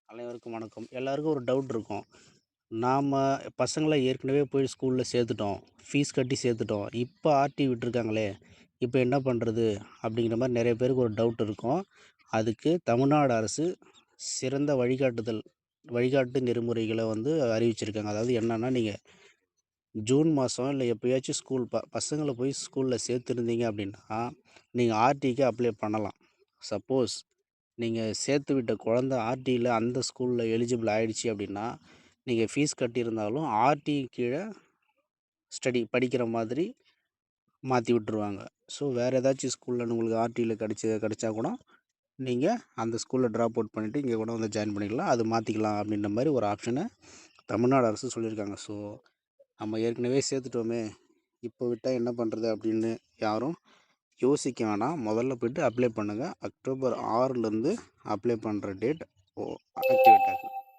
அனைவருக்கும் வணக்கம். எல்லாருக்கும் ஒரு டவுட் இருக்கும். நாம பசங்கள ஏற்கனவே போய் ஸ்கூல்ல சேர்த்துட்டோம். ஃபீஸ் கட்டி சேர்த்துட்டோம். இப்ப ஆர்டி விட்டுருக்காங்களே! இப்ப என்ன பண்றது? அப்படிங்கிற மாரி நெறைய பேருக்கு ஒரு டவுட் இருக்கும். அதுக்கு தமிழ்நாடு அரசு சிறந்த வழிகாட்டு நெறிமுறைகள அறிவிச்சிருக்காங்க. அதாவது என்னன்னா, நீங்க ஜூன் மாசம் இல்ல எப்பயாச்சும் ஸ்கூல் பசங்கள போய் ஸ்கூல்ல சேர்த்துருந்தீங்க அப்படின்னா, நீங்க ஆர்டிக்கு அப்ளை பண்ணலாம். சப்போஸ் நீங்க சேர்த்து விட்ட குழந்தை ஆர்டில அந்த ஸ்கூல்ல எலிஜிபிள் ஆயிடுச்சு அப்படின்னா, நீங்க ஃபீஸ் கட்டியிருந்தாலும் ஆர்டி கீழ படிக்கிற மாதிரி மாத்தி விட்டுருவாங்க. ஸோ வேற ஏதாச்சும் ஸ்கூல்ல உங்களுக்கு ஆர்டில கிடைச்சா கூட, நீங்க அந்த ஸ்கூல்ல ட்ராப் அவுட் பண்ணிட்டு இங்க கூட வந்து ஜாயின் பண்ணிக்கலாம். அது மாத்திக்கலாம் அப்படின்ற மாரி ஒரு ஆப்ஷன தமிழ்நாடு அரசு சொல்லியிருக்காங்க. ஸோ நம்ம ஏற்கனவே சேர்த்துட்டோமே, இப்போ விட்டா என்ன பண்றது அப்படின்னு யாரும் யோசிக்க வேணாம். முதல்ல போயிட்டு அப்ளை பண்ணுங்க. அக்டோபர் 6லேருந்து அப்ளை பண்ற டேட். ஓ